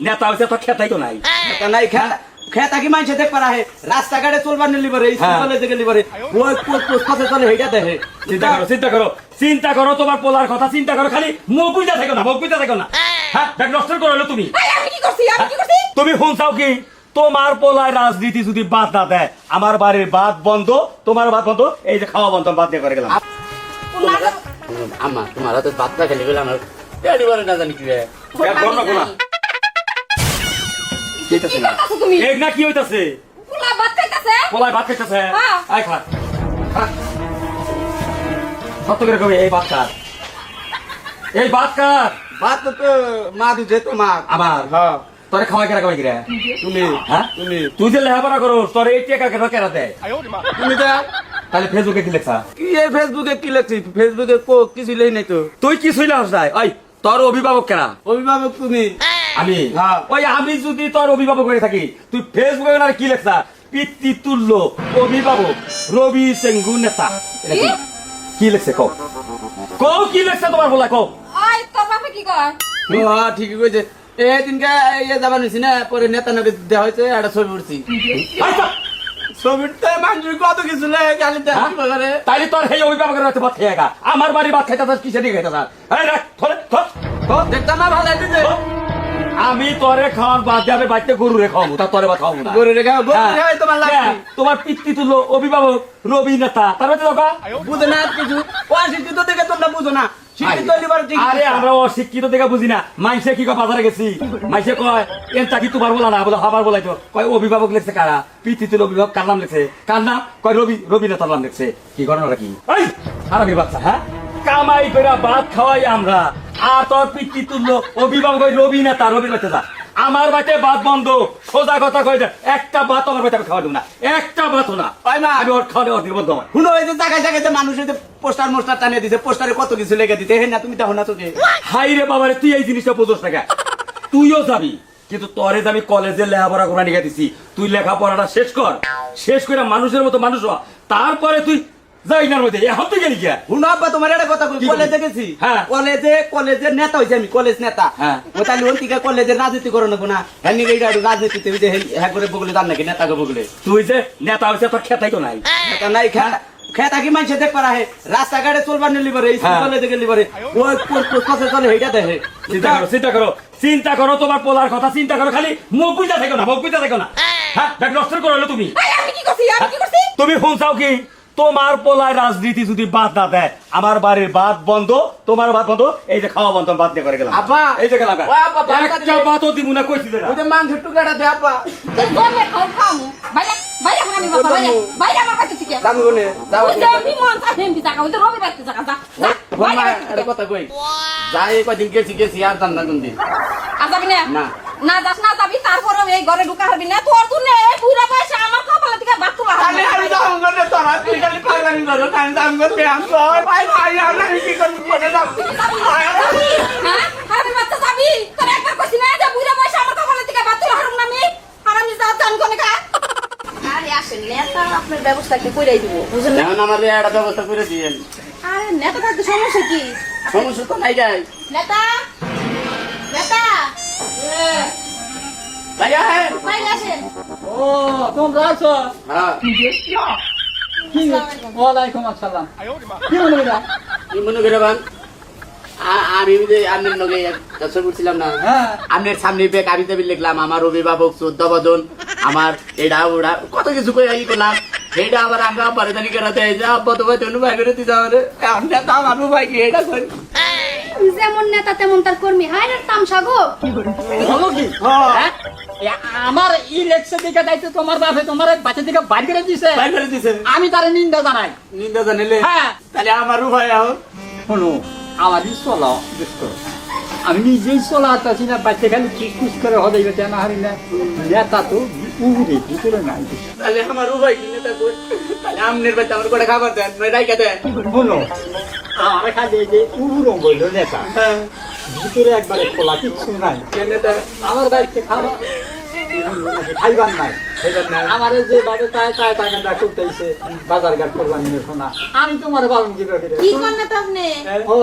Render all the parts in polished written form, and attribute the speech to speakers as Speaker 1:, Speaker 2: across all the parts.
Speaker 1: নেতা হইছে তো খেতাই তো নাই
Speaker 2: নাই খেতা কি মানছে দেখ পারা হে রাস্তাঘাটে চলবার নিলি পারে স্কুলে গেলি পারে ওই পোস্টে চলে হেইটা দেখে।
Speaker 1: চিন্তা করো তোমার পোলার কথা চিন্তা করো, খালি মুখ বুঝা থাকো না হ্যাঁ ব্যাগ নষ্ট করো তুমি।
Speaker 3: আমি কি করছি
Speaker 1: তুমি শুনছাও কি তোমার পোলায় রাজনীতি যদি বাদ না দেয় আমার বাড়ির বাদ বন্ধ, তোমার বাদ বন্ধ, এই যে খাওয়া বন্ধ বাদ দিয়ে করে গেলাম।
Speaker 2: আম্মা তোমার হাতে বাচ্চা খেলে গেলে আমার পেড়ি বলে না জানি কি রে
Speaker 3: তুমি
Speaker 1: এই না কি হইতাছে?
Speaker 3: পোলা ভাত খাইতাছে
Speaker 1: পোলায় ভাত খাইতেছে,
Speaker 3: হ্যাঁ।
Speaker 1: আয় খা সত্য করে কবি এই ভাত কার, এই ভাত কার?
Speaker 2: ভাত তো মা দিছে তো মা
Speaker 1: আমার
Speaker 2: হ্যাঁ
Speaker 1: তোরে খাওয়াই কেরা
Speaker 2: তুমি
Speaker 1: হ্যাঁ
Speaker 2: তুমি
Speaker 1: তুই যে লেখাপড়া করো তোর এই টাকা কেরা দেয়?
Speaker 2: তুমি দেখ
Speaker 1: তাহলে ফেসবুকে কি লেখা?
Speaker 2: কি এই ফেসবুকে কি লেখছি ফেসবুকে কিছু লেই নাই তো।
Speaker 1: তুই কিছুই লেখাস নাই। ওই তোর অভিভাবক কেনা?
Speaker 2: অভিভাবক তুমি
Speaker 1: আমি
Speaker 2: হ্যাঁ।
Speaker 1: ওই আমি যদি তোর অভিভাবক হয়ে থাকি তুই ফেসবুকে আর কি লেখা? পিতৃতুল্য অভিভাবক রবি সেঙ্গু নেতা। এটা কি? কি লেখছে কও কি লেখছে তোমার বলা কও?
Speaker 3: ওই তোর বাপে কি কয়?
Speaker 2: হ্যাঁ ঠিকই কইছে। এই দিনকে ইয়ে যাবার নিছি না পরে নেতা নকে দেওয়া হয়েছে একটা ছবি উঠছি
Speaker 1: আচ্ছা,
Speaker 2: ছবিটা মানুষ কত কিছু লেগে খালি দেখি করে
Speaker 1: তাইলে তোর সেই অভিভাবকের হচ্ছে ভাত খেয়ে গা আমার বাড়ি ভাত খাইতে কিসে দিয়ে খাইতে
Speaker 2: দেখতাম না ভালো লাগছে
Speaker 1: আমি তোরে খাওয়ার বাদ দিয়ে আমি বাড়িতে গরু রে খাওয়াবো, তা তোরে ভাত খাওয়াবো না।
Speaker 2: গরু রেখা তোমার লাগে
Speaker 1: তোমার পিতৃতুল্য অভিভাবক রবি নেতা তার মধ্যে দোকা
Speaker 2: বুঝো না কিছু অশিক্ষিত দেখে তোমরা বুঝো না শিক্ষিত লিবার ঠিক
Speaker 1: আরে আমরা অশিক্ষিত দেখে বুঝি না। মাইসে কি কয় বাজারে গেছি মাইসে কয় এটা কি তোমার বলা না বলে হাবার বলাই তো কয় অভিভাবক লেখছে কারা? পিতৃতুল্য অভিভাবক কার নাম লেখছে? কার নাম? কয় রবি নেতার নাম লেখছে। কি ঘটনাটা কি? এই হারামির বাচ্চা হ্যাঁ কামাই করে ভাত খাওয়াই আমরা আর তোর পিতৃতুল্য অভিভাবক ওই রবি নেতা রবি নেতা আমার বাড়িতে ভাত বন্ধ। সোজা কথা কয়ে যায় একটা ভাত আমার বাড়িতে আমি খাওয়া দেবো না, একটা ভাতও না। আমি ওর খাওয়ালে ওর দিব তোমার
Speaker 2: শুনো এই যে জায়গায় জায়গায় মানুষের পোস্টার মোস্টার টানিয়ে দিছে পোস্টারে কত কিছু লেগে দিতে হে না তুমি দেখো না তোকে
Speaker 1: হাই রে বাবারে তুই এই জিনিসটা বোঝোস না কেন? তুইও যাবি কিন্তু তোরে আমি কলেজে লেখাপড়া করে নিয়ে দিছি, তুই লেখাপড়াটা শেষ কর, শেষ করে মানুষের মতো মানুষ হ, তারপরে তুই যাই না মধ্যে এখন তুই গেলি গিয়া।
Speaker 2: শুনো আব্বা তোমার একটা কথা কই কলেজে গেছি
Speaker 1: হ্যাঁ।
Speaker 2: কলেজের নেতা হইছি আমি কলেজ নেতা
Speaker 1: হ্যাঁ।
Speaker 2: ও তাহলে ওন থেকে কলেজের রাজনীতি করো না না হ্যাঁ নিয়ে এইটা রাজনীতিতে ওই যে হ্যাঁ করে বগলে জান নাকি নেতাকে বগলে
Speaker 1: তুই যে নেতা হয়েছে তোর খেতাই তো নাই।
Speaker 2: নেতা নাই খেতা কি মানছে দেখ পারা হে রাস্তাঘাটে চলবার নিলি পারে কলেজে গেলি পারে ওই পোস্টে চলে হেইটা দেখে।
Speaker 1: চিন্তা করো তোমার পোলার কথা চিন্তা করো, খালি মুখ বুঝা থাকো না হ্যাঁ ব্যাগ নষ্ট করো তুমি।
Speaker 3: আমি কি করছি
Speaker 1: তুমি শুনছাও কি তোমার পোলায় রাজনীতি যদি বাদ না দেয় আমার বাড়ির বাদ বন্ধ, তোমার বাদ বন্ধ, এই যে খাওয়া বন্ধ বাদ দিয়ে করে গেলাম।
Speaker 2: আব্বা
Speaker 1: এই যে গেলাম
Speaker 2: ওই আব্বা,
Speaker 1: একটা বাতও দিব না কইছি না।
Speaker 2: ওই যে মাংসের টুকরাটা দে আব্বা
Speaker 3: তুই বললে খামু বাইরে হারামি বাবা বাইরে আমার কাছে থেকে
Speaker 2: দাম গুনে দাও
Speaker 3: ওই যে বিমান তা হেম দিতা ওই তো রবি বাইতে জায়গা যা
Speaker 2: বম্মা একটা কথা কই যাই কদিন গেছি আর জান না কোন দিন
Speaker 3: আজাবি না
Speaker 2: না
Speaker 3: না যাস না যাবি তারপর এই ঘরে ঢুকা হবি না তোর তুই নে এই বুড়া বয়সে আমার কপালে থেকে বাত তোলা হবে
Speaker 2: আমি দাম গুনে তোরা তুই খালি পাগলামি করো আমি দাম গুনে আম ভাই ভাই আমি কি করব বলে দাও
Speaker 3: হ্যাঁ হারামি বাচ্চা যাবি তোর একবার কইছি না যে বুড়া বয়সে আমার কপালে থেকে বাত তোলা হারুম না আমি হারামি যা জান কোনে কা আরে আসেন নেতা আপনার ব্যবস্থা কি কইরাই দিব বুঝলেন
Speaker 2: এখন আমাদের একটা ব্যবস্থা করে দিয়েন
Speaker 3: আরে নেতা থাকতে সমস্যা কি
Speaker 2: সমস্যা তো নাই যাই
Speaker 3: নেতা নেতা
Speaker 2: ভাইয়া হ্যাঁ
Speaker 3: বাইরে আসেন
Speaker 4: ও তোমরা আছো
Speaker 2: হ্যাঁ
Speaker 4: ওয়ালাইকুম আসসালাম কি মনে করা
Speaker 2: কি মনে করে বান আমি যে আপনার লগে কাছে বলছিলাম না
Speaker 4: হ্যাঁ
Speaker 2: আপনার সামনে বেক আমি টেবিল লিখলাম আমার অভিভাবক 14 বদন আমার এটা ওটা কত কিছু কই আই করলাম এটা আবার আমরা পারেদানি করাতে যা আব্বা তো ভাই তুমি ভাই করে দিতে হবে আমরা তো আমার ভাই কি এটা কই
Speaker 5: যেমন নেতা তেমন তার কর্মী হায় রে তামসা গো
Speaker 4: হলো কি হ্যাঁ আমার ইলেকশন দিকে দায়িত্ব তোমার বাপে তোমার বাচ্চা দিকে বাইর করে দিছে
Speaker 2: ভাই করে দিছে
Speaker 4: আমি তার নিন্দা জানাই
Speaker 2: নিন্দা জানিলে
Speaker 4: হ্যাঁ
Speaker 2: তাহলে আমারও ভাই আও
Speaker 4: শোনো আমারই চলা বেশ করো আমি নিজেই চলা আছি না বাচ্চা খালি কুচ করে হদাইবে না হারি না নেতা তো উড়ে ভিতরে নাই
Speaker 2: তাহলে আমারও ভাই কি নেতা কই তাহলে আমনের ভাই আমার কোটা খাবার দেন ভাই রাইকা দেন
Speaker 4: শোনো আমার খালি এই যে উড়ুরং বলল নেতা
Speaker 2: হ্যাঁ
Speaker 4: ভিতরে একবারে খোলা কিচ্ছু নাই
Speaker 2: কেন নেতা
Speaker 4: আমার বাড়িতে খাওয়া খাইবার নাই
Speaker 2: এবার না
Speaker 4: আমার যে বাড়ি তাই টাকা করতেছে বাজার ঘাট করবার নিয়ে শোনা আমি তোমার বালন কি
Speaker 3: কি কোন নেতা আপনি
Speaker 4: ও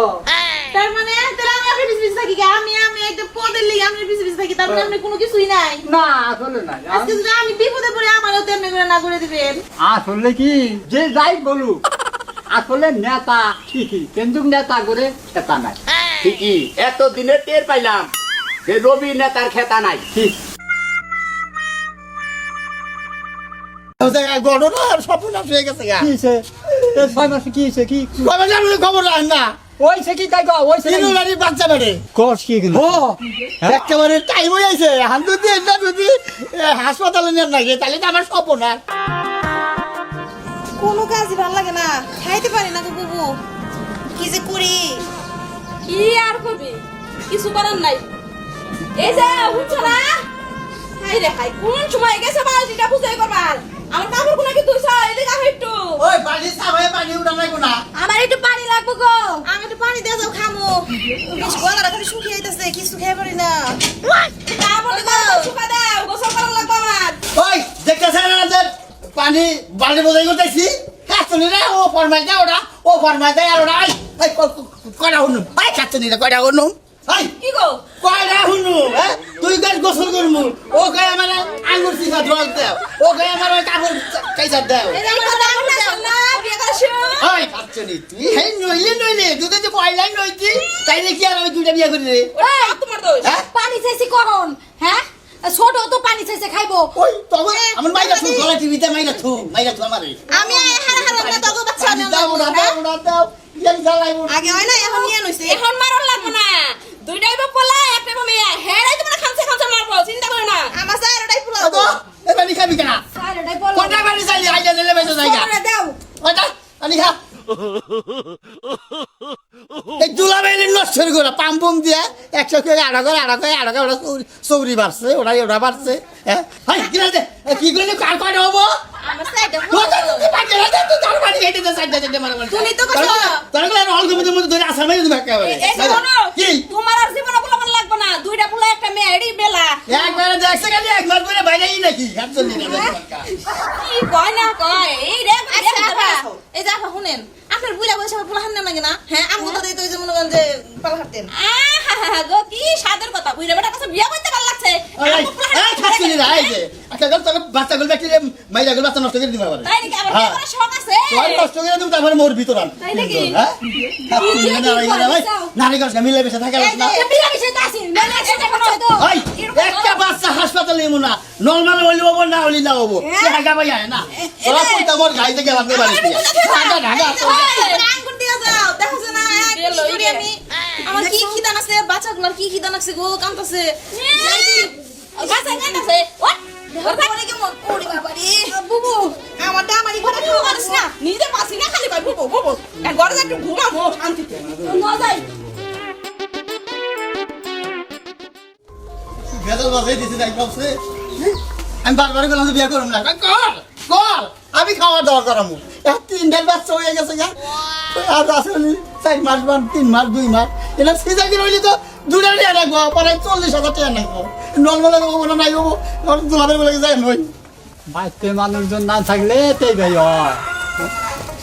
Speaker 3: তার মানে তাহলে আমি আমি পিছে পিছে থাকি কে? আমি একটা পদের লিগে আমি পিছে পিছে থাকি, তারপরে আপনি কোনো কিছুই নাই।
Speaker 4: না আসলে নাই
Speaker 3: আজকে যদি আমি বিপদে পড়ে আমারও তেমনি করে না করে দিবেন।
Speaker 4: আসলে কি যে যাই বলুক আসলে নেতা ঠিকই কিন্তু নেতা করে খেতা নাই
Speaker 2: ঠিকই এত দিনে টের পাইলাম যে রবি নেতার খেতা নাই।
Speaker 4: ঠিক
Speaker 6: ঘটনা আর সর্বনাশ হয়ে গেছে গা।
Speaker 4: কি হয়েছে এই 6 মাসে কি হয়েছে কি
Speaker 6: কবে জানলে খবর রাখেন না?
Speaker 4: ওইছে কি তাই গো ওইছে
Speaker 6: তিন বাড়ির বাচ্চা বেড়ে
Speaker 4: কস কি কিন্তু
Speaker 6: একেবারে টাইম হয়ে যাইছে। হান যদি এটা যদি হাসপাতালে নেন নাকি তাহলে তো আমার সর্বনাশ।
Speaker 3: কোনো কাজই ভালো লাগে না, খাইতে পারি না গো বুবু। কি যে করি? কি আর করবি, কিছু করার নাই। এই যে বুঝছো না, হাই রে হাই, কোন সময় গেছে বালতিটা বুঝাই করবার। আমার কাপড় গুলো কি তুইছ? এদিকে আহ একটু।
Speaker 6: ওই পানি সামনে পানি উঠা নাই কোনা।
Speaker 3: আমার একটু পানি লাগবে গো। আমি একটু পানি দিয়ে যাও, খামু। বেশ গলাটা খালি শুকিয়ে যাইতেছে, কিছু খেয়ে পারি না। তারপরে গো শুকা দাও, গোসল করা লাগবে আমার।
Speaker 6: ওই দেখতেছেন না যে পানি বালতি বোঝাই করতেছি কাছনি রে ও ফরমাই দা ওরা ও ফরমাই দা আর ওরা এই কয়টা হুনু এই কাছনি রে কয়টা হুনু এই
Speaker 3: কি গো?
Speaker 6: কয়টা হুনু হ্যাঁ তুই গাছ গোসল করমু ও গায় আমার আঙ্গুর সিফা ধোয়াল দাও ও গায় আমার কাপড় কাইসা দাও
Speaker 3: এই যে আমার দাম না না বিয়ে করছো।
Speaker 6: ওই কাছনি তুই হেই নইলে তুই তো কয়লা নইতি তাইলে কি আর ওই দুইটা বিয়ে করি রে
Speaker 3: ওই তোমার দোষ।
Speaker 6: হ্যাঁ
Speaker 5: পানি চাইছি করন হ্যাঁ ছোট তো পানি চাইছে খাইবো
Speaker 6: ওই তবে আমার মাইরা থু গলা টিভিতে মাইরা থু আমারে
Speaker 3: আমি হারা হারা না তগো বাচ্চা
Speaker 6: পানি
Speaker 3: না।
Speaker 6: দাও ওরা দাও ইয়ান জ্বালাইবো
Speaker 3: আগে হয় না, এখন নিয়ে নইছে। এখন মারন লাগবে না, দুইটাই বা পোলা একটা বা মেয়ে। হেড়াই তোমরা খামছে খামছে মারবো, চিন্তা করো না। আমার চারটাই পোলা
Speaker 6: তো এ পানি খাবি কেনা
Speaker 5: সাইডটাই বল
Speaker 6: কোনটা পানি চাইলি আইজা দিলে বেঁচে জায়গা
Speaker 3: করে দাও।
Speaker 6: ওটা পানি খা এই দুলা বাইলে নষ্ট করে পাম্পম দিয়া 100 করে আড়া করে ওরা চৌরি বাড়ছে ওরা বাড়ছে হ্যাঁ হাই কিনা দে কি করে কার কয়টা হবো
Speaker 3: আমার চারটা
Speaker 6: তো তুই পাকে না তুই তার পানি খেতে দে সাইড দে মারা
Speaker 3: তুমি তো কইছো।
Speaker 6: তারপরে অল গমতে মধ্যে ধরে আসার মেরে তুমি একেবারে
Speaker 3: এই যে শোনো,
Speaker 6: কি
Speaker 3: তোমার আর জীবনে পোলা মন লাগবে না, দুইটা পোলা একটা মেয়ে। এডি বেলা
Speaker 6: একবারে দেখছে খালি এক মাস পরে বাইরেই নাকি হাতজন নিয়ে
Speaker 3: কি কয় না কয়। এই রে এই যা শুনেন, আপনার বুড়া বয়সে পোলা হান নাকি না? হ্যাঁ আমি তো দেই তো যে মনে করেন যে পালা হাঁটতেন। আহা গো কি সাদের কথা, বুড়া বেটা কাছে বিয়া করতে ভালো লাগছে।
Speaker 6: এই খাচ্ছিলি না এই যে আচ্ছা গল তোকে বাচ্চা গল দেখলে মাইরা গল বাচ্চা নষ্ট করে দিবা পারে
Speaker 3: তাই নাকি? আবার বিয়ে করার শখ আছে?
Speaker 6: তোর নষ্ট করে দিম তারপরে মোর ভিতর আন
Speaker 3: তাই নাকি?
Speaker 6: হ্যাঁ নারী গাছ মিলে বেশে থাকে না
Speaker 5: বিয়া বিষয় তো আসি মেলে সেটা করছো তো
Speaker 6: ওই একটা বাচ্চা হাসপাতালে এমন না নরমাল হইলে হবো না হইলে না হবো কি হাগা ভাই না তোরা কইতা মোর গাইতে গেলাম রে বাড়ি ঢাকা
Speaker 3: আঙ্গুর দিয়ে যাও, দেখো যে না কিশোরী আমি। আমার কি খিদা নাছে, বাচ্চাগুলোর কি খিদা নাছে গো, কাঁদতেছে। বাচ্চা কাঁদতেছে, ওট ঘরে কেমন ওরে বাবা রে বুবু, আমার দামারি ঘরে খাওয়া পারিস না, নিজে পাসি না, খালি কই বুবু বুবু। আর ঘরে যা একটু ঘুমাবো শান্তিতে, ন যাই।
Speaker 6: বেদল বাজে দিতে যাই বলছে আমি বারবার গেলাম বিয়ে করব না কর কর আমি খাওয়া দাওয়া করামু এক 3 দিন বাচ্চা হয়ে গেছে গা আর আসলে 4 মাস বা 3 মাস 2 মাস এটা সিজা কি রইলি তো দুটা নিয়ে রাখবো পরে 40,000 টাকা রাখবো নর্মাল হবো না নাই হবো দুলাবের বলে যাই নই
Speaker 4: বাইতে মানুষজন না থাকলে তেই ভাই হয়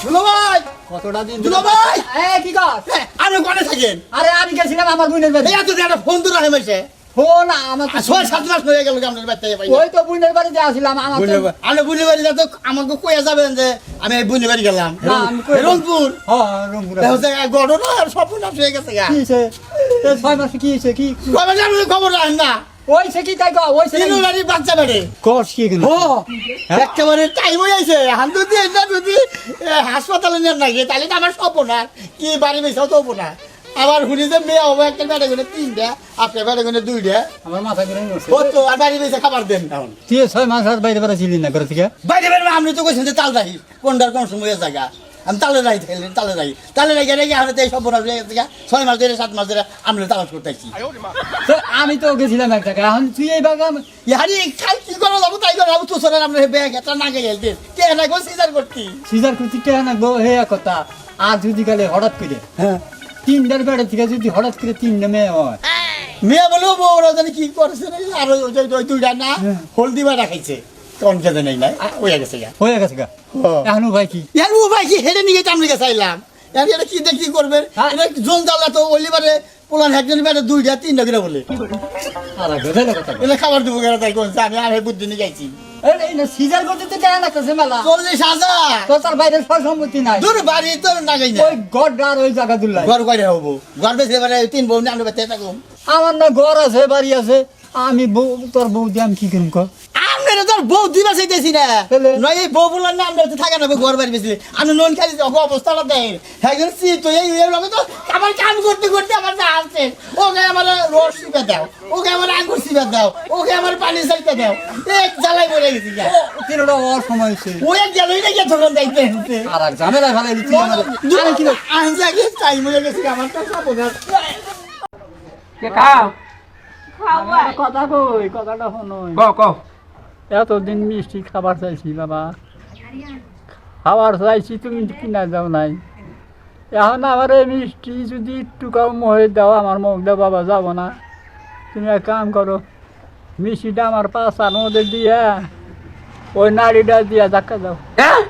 Speaker 6: দুলো ভাই
Speaker 4: কতটা দিন
Speaker 6: দুলো ভাই
Speaker 4: এ কি কর
Speaker 6: আপনি কোনে থাকেন
Speaker 4: আরে আমি গেছিলাম আমার বোনের বাড়ি
Speaker 6: এই এত একটা ফোন তো রাখে মাইছে
Speaker 4: ফোন আমার
Speaker 6: 6-7 মাস হয়ে গেল আপনার বাচ্চা পাই
Speaker 4: ওই তো বোনের বাড়িতে আসলাম আমার তো-
Speaker 6: আমি বুঝতে পারি তো আমাকে কয়ে যাবেন যে আমি বুঝতে পারি গেলাম
Speaker 4: না, আমি কই-
Speaker 6: রংপুর
Speaker 4: হ্যাঁ রংপুরে
Speaker 6: ঘটনা আর সর্বনাশ হয়ে গেছে গা
Speaker 4: কি হয়েছে এই 6 মাসে কি হয়েছে কি
Speaker 6: কবে জানলে খবর রাখেন না
Speaker 4: ওইছে কি তাই গো ওইছে
Speaker 6: তিন বাড়ির বাচ্চা বেড়ে
Speaker 4: কস কি কিন্তু
Speaker 6: একেবারে টাইম হয়ে যাইছে হান যদি এটা যদি হাসপাতালে নেন নাকি তাহলে তো আমার সর্বনাশ কি বাড়ি বেসাও তো না আবার শুনি যে মেয়ে হবো একটা বেড়ে গুনে 3টা আপনার বেড়ে গুনে 2টা
Speaker 4: আমার মাথা ঘুরে গেছে
Speaker 6: ও তো আর বাড়ি বেসে খাবার দেন এখন
Speaker 4: তুই 6 মাস আর বাইরে বেড়া ছিলি না করে থেকে
Speaker 6: বাইরে বেরবে আপনি তো কইছেন যে তাল রাখি কোনটার কোন সময় জায়গা আমি তালে রাখি থাকলেন তালে রাখি রেখে আমরা তো এই সব বোনা 6 মাস ধরে 7 মাস ধরে আমরা তালাশ করতেছি
Speaker 4: তো আমি তো গেছিলাম এক জায়গায় এখন তুই এই বাগান
Speaker 6: ইয়ারি খাই কি করে যাবো তাই করে আমি তো সরে আমরা ব্যাগ এটা নাকে গেলতে কে না গো সিজার করতি
Speaker 4: সিজার করতে কে না গো হে কথা আর যদি কালে হঠাৎ করে
Speaker 6: হ্যাঁ
Speaker 4: 3টার বেড়া থেকে যদি হঠাৎ করে 3টা মেয়ে হয়
Speaker 6: মেয়ে বলেও বউরা জানি কি করছে রে আর ওই দুইটা না হলদি বা রাখাইছে কোন খেতে নেই না হয়ে গেছে গা
Speaker 4: হয়ে গেছে গা এখনো ভাই কি
Speaker 6: ইয়ার ও ভাই কি হেডে নিয়ে আমরা চাইলাম ইয়ার এটা কি দেখি করবেন
Speaker 4: হ্যাঁ।
Speaker 6: এটা জোন জ্বালা তো ওলিবারে পোলান একজন বেটা 2টা 3টা করে বলে
Speaker 4: আর গেলে কথা
Speaker 6: এলে খাবার দেবো কেন তাই কোন আমি আর বুদ্ধি নিয়ে যাইছি
Speaker 4: এই না সিজার করতে তো দেয়া লাগতেছে মেলা
Speaker 6: 40,000
Speaker 4: তো তার বাইরে সব সম্পত্তি নাই
Speaker 6: দূর বাড়ি তো নাগাই না
Speaker 4: ওই গড় আর ওই জায়গা দুলাই
Speaker 6: ঘর কয়টা হবো ঘর বেশি এবারে 3 বউ আমরা বেঁচে থাকুম
Speaker 4: আমার না ঘর আছে বাড়ি আছে আমি বউ তোর বউ দিয়ে আমি কি করুম কর
Speaker 6: আমরা তোর বউ দিবা চাইতেছি না
Speaker 4: তাহলে?
Speaker 6: নয় এই বউ বলার না আমরা তো থাকা না ঘর বাড়ি বেশি আমি নন খাই অবস্থা দেয় একজন সি তো এই লগে তো আমার কাম করতে করতে আমার যা আছে ওকে আমার রস সিপে দাও ওকে আমার আঙ্গুর সিপে দাও ওকে আমার পানি চাইতে দাও এক জ্বালাই বলে গেছি যা
Speaker 4: তিনটা ওর সময় হয়েছে
Speaker 6: ও এক গেলই না গিয়ে তখন দেখতে
Speaker 4: আর এক ঝামেলা ফেলে দিচ্ছি আমার
Speaker 6: আমি কি আমি আগে টাইম হয়ে গেছি আমার তো সব না
Speaker 1: কে খাও
Speaker 3: খাওয়াই
Speaker 4: কথা কই কথাটা শোনই
Speaker 1: কও কও
Speaker 4: এতদিন মিষ্টি খাবার চাইছি বাবা খাবার চাইছি তুমি কিনা যাও নাই এখন আমার এই মিষ্টি যদি একটু কম হয়ে দাও আমার মুখ দাও বাবা যাবো না তুমি এক কাম করো মিষ্টিটা আমার পাশার মধ্যে দিয়া ওই নাড়িটা দিয়া ধাক্কা দাও
Speaker 1: হ্যাঁ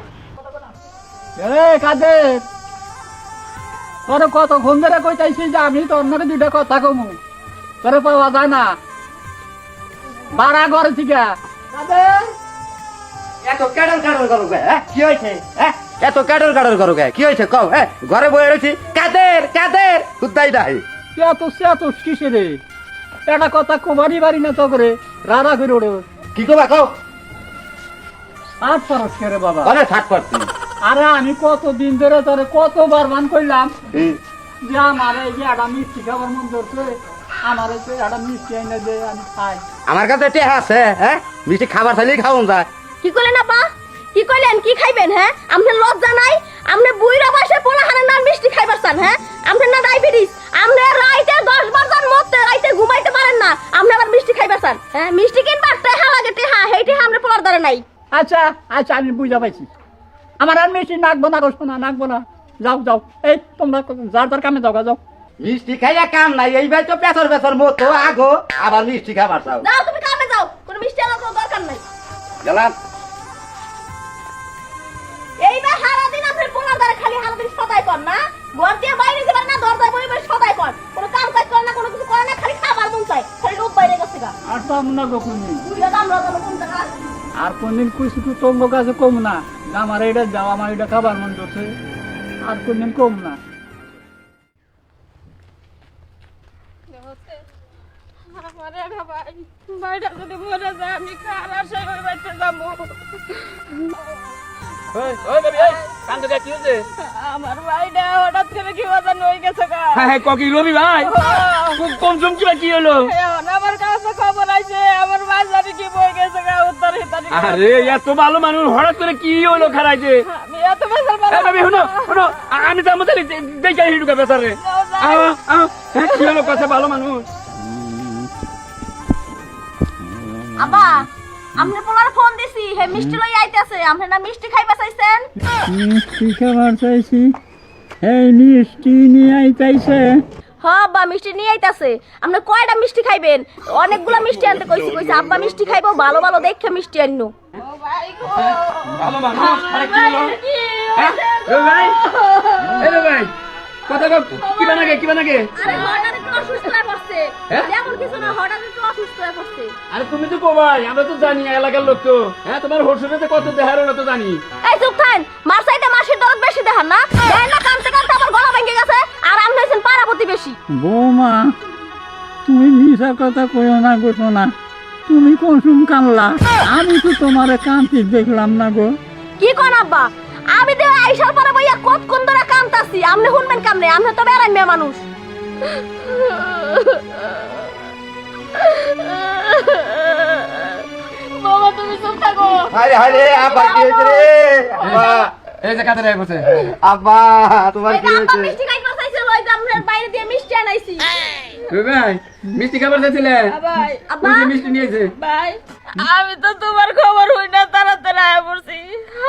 Speaker 4: কাদের তোর কতক্ষণ ধরে কইতাইছি যে আমি তোর নারে দুইটা কথা কমু তোরে পাওয়া যায় না বাড়া ঘরে থেকে কাদের
Speaker 2: এত কাডর কাডর করো গে কি হইছে এত কাডর কাডর করো গে কি হইছে কও ঘরে বসে রইছি কাদের কাদের কুত্তাই দাই
Speaker 4: এত কিসে রে একটা কথা কোবারই বাড়ি না তো করে রাড়া করে ওড়ে
Speaker 2: কি কবা কও
Speaker 4: আট খরচ করে বাবা
Speaker 2: আরে ঠাট পারছি
Speaker 4: আরে আমি কতদিন ধরে তোরে কতবার মান করলাম যে আমার এই যে একটা মিষ্টি খাবার মন ধরছে আমার তো একটা মিষ্টি এনে দে আমি খাই
Speaker 2: আমার কাছে টেহা আছে মিষ্টি খাবার চাইলেই খাওন যায়
Speaker 5: কি করলেন আপা কি কইলেন কি খাইবেন হ্যাঁ আপনার লজ্জা নাই আপনি বুইরা বসে পোলা হারে না মিষ্টি খাইবার চান হ্যাঁ আপনার না ডায়াবেটিস আপনি রাইতে 10 বাজার মধ্যে রাইতে ঘুমাইতে পারেন না আপনি আবার মিষ্টি খাইবার চান হ্যাঁ মিষ্টি কিনবার টেহা লাগে টেহা হেইটে আমরা পোলার দ্বারা নাই
Speaker 4: আচ্ছা আচ্ছা আমি বুঝা পাইছি আমার আর মিষ্টি নাকবো না কষ্ট না নাকবো না যাও যাও এই তোমরা যার যার কামে যাও যাও
Speaker 2: মিষ্টি খাইয়া কাম নাই এইবার তো পেছর পেছর মতো আগো আবার মিষ্টি খাবার চাও
Speaker 5: যাও তুমি কামে যাও কোনো মিষ্টি আনার কোনো দরকার নাই
Speaker 2: গেলাম
Speaker 5: এইবার সারাদিন আপনার পোলার দ্বারা খালি সারাদিন সদাই কর না ঘর দিয়ে বাইরে যাবেন না দরজায় বই বই সদাই কর কোনো কাম কাজ কর না কোনো কিছু করে না খালি খাবার মন চাই খালি লোক বাইরে গেছে গা
Speaker 4: আর তো আমরা কোনদিন
Speaker 5: দুইটা দাম রাজানো কোন টাকা
Speaker 4: আর কোনদিন কুচি তোমার কাছে কম না আমার এটা যাও আমার এটা খাবার মন করছে আর কোনদিন কম না
Speaker 3: বাইরে যদি মরে যায় আমি কার আশায় ওই বাড়িতে যাবো আমার ভাইটা হঠাৎ করে কি বাজানো হয়ে গেছে গা
Speaker 1: হ্যাঁ ককি রবি ভাই কম জম কি হলো
Speaker 3: এখন আমার কাছে খবর আছে আমার বাজারে কি বই গেছে গা উত্তর হিতারি
Speaker 1: আরে এত ভালো মানুষ হঠাৎ করে কি হলো খারাইছে
Speaker 3: আমি এত বেসাল
Speaker 1: ভাবি শুনো আমি তার মধ্যে দেখে হিডুকা বেচারে কি হলো কথা ভালো মানুষ
Speaker 5: আবা আপনি পোলার ফোন দিছি হে মিষ্টি লই আইতাছে আপনি না মিষ্টি খাইবা চাইছেন
Speaker 4: মিষ্টি খাবার চাইছি এই মিষ্টি নিয়ে আইতাইছে
Speaker 5: হ্যাঁ আব্বা মিষ্টি নিয়ে আইতাছে আপনি কয়টা মিষ্টি খাইবেন অনেকগুলা মিষ্টি আনতে কইছি আব্বা মিষ্টি খাইবো ভালো ভালো দেখে মিষ্টি আননু
Speaker 1: ভালো মানুষ আরে কি হলো রবি ভাই রবি ভাই কথা কি বানাগে
Speaker 5: আরে হঠাৎ একটু অসুস্থ হয়ে পড়ছে
Speaker 1: হ্যাঁ?
Speaker 5: যেমন কিছু না হঠাৎ একটু অসুস্থ হয়ে পড়ছে
Speaker 1: আরে তুমি তো কবাই আমরা তো জানি এলাকার লোক তো তোমার হোসুরে কত দেহার হলো তো জানি
Speaker 5: এই চুপ থাকেন মার চাইতে মাসির দরদ বেশি দেখান না দেখেন না কামতে কামতে আমার গলা ভেঙে গেছে আর আপনি হইছেন পাড়াপতি বেশি
Speaker 4: বৌমা তুমি মিশা কথা কইও না গো না তুমি কনসুম কানলা আমি তো তোমারে কান্তি দেখলাম না গো
Speaker 5: কি কোন আব্বা আমি তো আইসার পরে বইয়া কত কোন ধরে কামতাছি আপনি শুনবেন কামনে আপনি তো বেড়াই মেয়ে মানুষ বাবা তুমি চুপ থাকো
Speaker 2: আরে আরে আব্বা কি হইছে রে আব্বা
Speaker 1: এই যে কাদের বসে
Speaker 2: আব্বা তোমার
Speaker 5: এই
Speaker 2: কি
Speaker 5: আব্বা
Speaker 2: হইছে
Speaker 5: মিষ্টি খাইতে চাইছে ওই যে আপনার বাইরে দিয়ে মিষ্টি আনাইছি
Speaker 1: রবি ভাই মিষ্টি খাবার চাইছিলে
Speaker 3: ভাই
Speaker 5: আব্বা
Speaker 1: ওই যে মিষ্টি নিয়েছে
Speaker 3: ভাই আমি তো তোমার খবর হই না তাড়াতাড়ি আয়া পড়ছি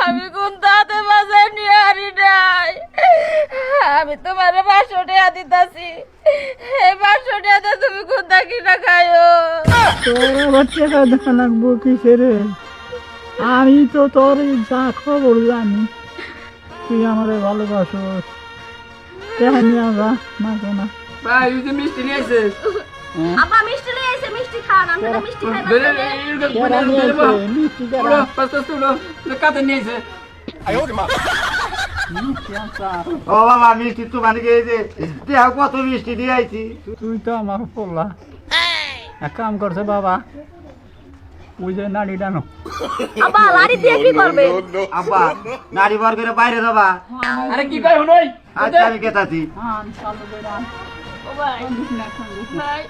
Speaker 3: আমি কোন তাতে বাজার নিয়ে হারি নাই আমি তোমার 500 টাকা দিতাছি এই 500 টাকা তুমি কোন থাকি না খাইও
Speaker 4: তোর বাচ্চাটা দেখা লাগবো কিসে রে আমি তো তোর যা খবর জানি তুই আমারে ভালোবাসো কেন না
Speaker 1: ভাই এই যে মিষ্টি নিয়ে আইছে
Speaker 5: আব্বা মিষ্টি নিয়ে এসে মিষ্টি খান, আমি তো মিষ্টি খাই না।
Speaker 1: ধরে
Speaker 4: কেরা নিয়েছে মিষ্টি কেরা
Speaker 1: উড়ো পাঁচ উড়ো কাতে নিয়ে আইছে
Speaker 4: মিষ্টি আনছা।
Speaker 6: ও বাবা মিষ্টি তো মানে কি এই যে দেহ কত মিষ্টি দিয়ে আইছি
Speaker 4: তুই তো আমার পোলা এক কাম করছে বাবা, ওই যে নাড়ি ডানো
Speaker 5: আব্বা লাড়ি দিয়ে কি করবে?
Speaker 6: আব্বা নারী বর্গের বাইরে যাবা
Speaker 1: আরে কি কই হুনই
Speaker 6: আচ্ছা আমি কেতাছি
Speaker 4: আন চালু করে আন।
Speaker 5: ও ভাই,
Speaker 4: কান্দিস না, কান্দিস না।
Speaker 5: ভাই,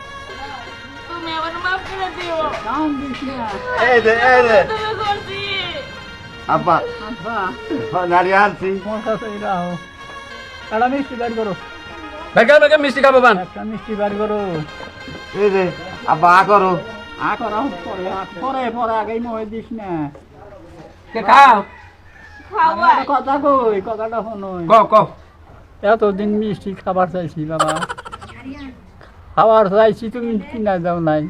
Speaker 5: তুমি আমার মাফ করে দিও।
Speaker 4: কান্দিস না।
Speaker 6: এই যে
Speaker 5: তুমি করছি।
Speaker 6: আব্বা
Speaker 4: আব্বা,
Speaker 6: নারী আনছি
Speaker 4: মোর কাছে রাখো। একটা মিষ্টি বের করো,
Speaker 1: বেগা মিষ্টি খাবো বান
Speaker 4: একটা মিষ্টি বের করো।
Speaker 6: এই যে আব্বা আ করো
Speaker 4: আ করা পরে পরে আগেই মহে দিস না।
Speaker 1: কে খাও
Speaker 5: খাওয়া।
Speaker 4: একটা কথা কই, কথাটা শোনোই।
Speaker 1: ক ক
Speaker 4: এতদিন মিষ্টি খাবার চাইছি বাবা, খাবার চাইছি তুমি কিনা দাও নাই।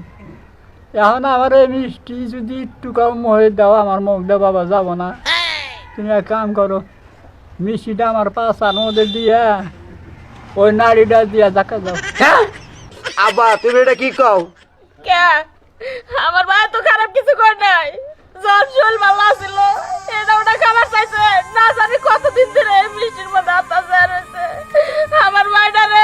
Speaker 4: এখন আমার এই মিষ্টি যদি একটু কম মহে দাও আমার মুখটা বাবা যাব না। তুমি এক কাম করো, মিষ্টিটা আমার পাশার মধ্যে দিয়া ওই নাড়িটা দিয়া দেখা দাও।
Speaker 1: হ্যাঁ
Speaker 6: আব্বা তুমি এটা কি কও
Speaker 5: কে? আমার ভাই তো খারাপ কিছু করে নাই, জ্বর শরীর ভালো ছিল, এটা ওটা খাবার চাইছে, না জানি কতদিন ধরে এই মিষ্টির মধ্যে অত্যাচার হয়েছে। আমার ভাইটা রে